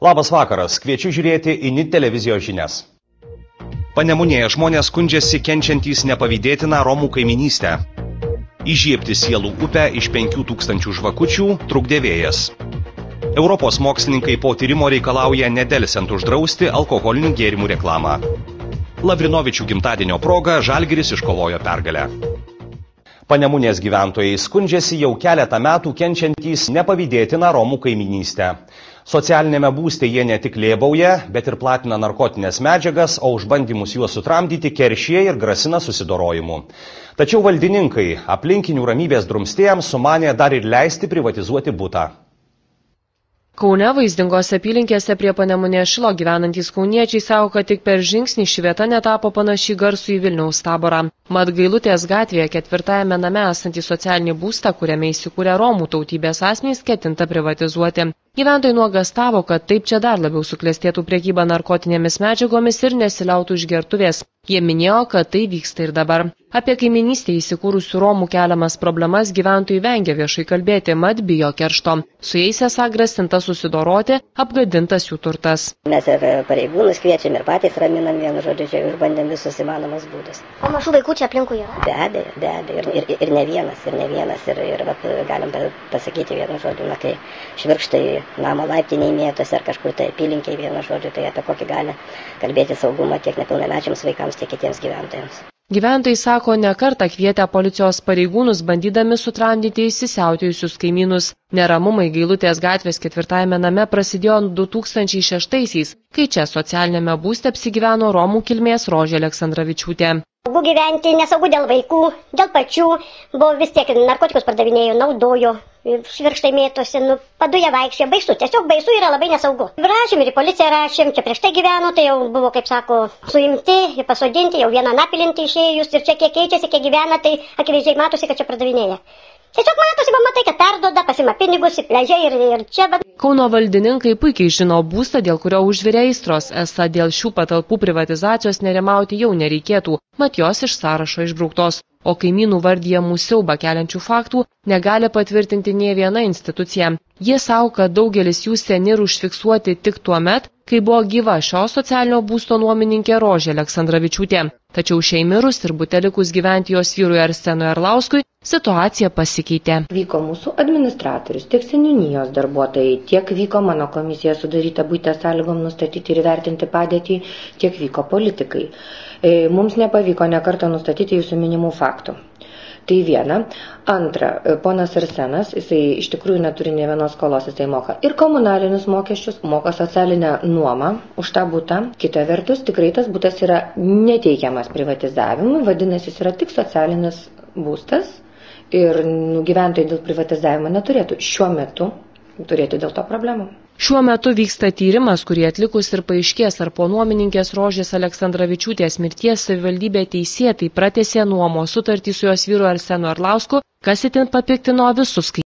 Labas vakaras, kviečiu žiūrėti INIT televizijos žinias. Panemunėje žmonės skundžiasi kenčiantys nepavydėtiną Romų kaiminystę. Įžiebti sielų upę iš 5000 žvakučių trukdė vėjas. Europos mokslininkai po tyrimo reikalauja nedelsiant uždrausti alkoholinių gėrimų reklamą. Lavrinovičių gimtadienio proga Žalgiris iškovojo pergalę. Panemunės gyventojai skundžiasi jau keletą metų kenčiantys nepavydėtiną Romų kaiminystę. Socialinėme būste jie ne tik lėbauja, bet ir platina narkotinės medžiagas, o už bandymus juos sutramdyti keršija ir grasina susidorojimu. Tačiau valdininkai aplinkinių ramybės drumstėjams sumanė dar ir leisti privatizuoti butą. Kaune Vaizdingos apylinkėse prie Panemunės Šilo gyvenantys kauniečiai sako, kad tik per žingsnį ši vieta netapo panaši garsų į Vilniaus taborą. Mat Gailutės gatvėje 4-ajame name esantį socialinį būstą, kuriame įsikūrė Romų tautybės asmenys, ketinta privatizuoti. Gyventojai nuogastavo, kad taip čia dar labiau suklestėtų prekyba narkotinėmis medžiagomis ir nesiliautų iš gertuvės. Jie minėjo, kad tai vyksta ir dabar. Apie kaiminystę įsikūrusių Romų keliamas problemas gyventojai vengia viešai kalbėti, mat bijo keršto. Su jais esą grasinta susidoroti, apgadintas jų turtas. Mes ir pareigūnus kviečiam ir patys raminam, vienu žodžiu, ir bandėm visus įmanomus būdus. O mažų vaikų čia aplinkui yra? Be abejo, ir ne vienas, ir vat, galim pasakyti vienu žodžiu, na, kai švirkštai namo laiptiniai mėtosi ar kažkur tai apylinkiai vienu žodžiu, tai apie kokį gali kalbėti saugumą tiek nepilnamečiams vaikams, tiek kitiems gyventojams. Gyventojai sako, ne kartą kvietę policijos pareigūnus, bandydami sutramdyti įsisiautėjusius kaimynus. Neramumai Gailutės gatvės 4-ajame name prasidėjo 2006-aisiais, kai čia socialinėme būste apsigyveno Romų kilmės Rožė Aleksandravičiūtė. Saugu gyventi, nesaugu dėl vaikų, dėl pačių, buvo vis tiek narkotikus pardavinėjo, naudojo, švirkštai mėtosi, paduja vaikščia, baisu, tiesiog baisu, yra labai nesaugu. Rašėm ir į policiją rašėm, čia prieš tai gyveno, tai jau buvo, kaip sako, suimti ir pasodinti, jau vieną napilinti išėjus ir čia kiek keičiasi, kiek gyvena, tai akivaizdžiai matosi, kad čia pardavinėja. Tiesiog matosi, matai, kad perduoda, pasima pinigus, įpleidžia ir čia. Kauno valdininkai puikiai žino būstą, dėl kurio užvirė aistros, esą dėl šių patalpų privatizacijos nerimauti jau nereikėtų, mat jos iš sąrašo išbrauktos. O kaimynų vardijamų siaubą keliančių faktų negali patvirtinti nė viena institucija. Jie sako, kad daugelis jų seni ir užfiksuoti tik tuo met, kai buvo gyva šio socialinio būsto nuomininkė Rožė Aleksandravičiūtė. Tačiau šiai mirus ir butelikus gyventi jos vyrui Arsenui Arlauskui situacija pasikeitė. Vyko mūsų administratorius, tiek seniūnijos darbuotojai, tiek vyko mano komisija sudaryta buitės sąlygom nustatyti ir įvertinti padėtį, tiek vyko politikai. Mums nepavyko nekartą nustatyti jūsų minimų faktų. Tai viena. Antra, ponas Arsenas, jisai iš tikrųjų neturi nė vienos skolos, jisai moka ir komunalinius mokesčius, moka socialinę nuomą už tą butą. Kita vertus, tikrai tas butas yra neteikiamas privatizavimui, vadinasi, jis yra tik socialinis būstas ir gyventojai dėl privatizavimo neturėtų šiuo metu turėti dėl to problemų. Šiuo metu vyksta tyrimas, kurį atlikus ir paaiškės, ar po nuomininkės Rožės Aleksandravičiūtės mirties savivaldybė teisėtai pratęsė nuomos sutartį su jos vyru Arsenu Arlausku, kas itin papiktino visus.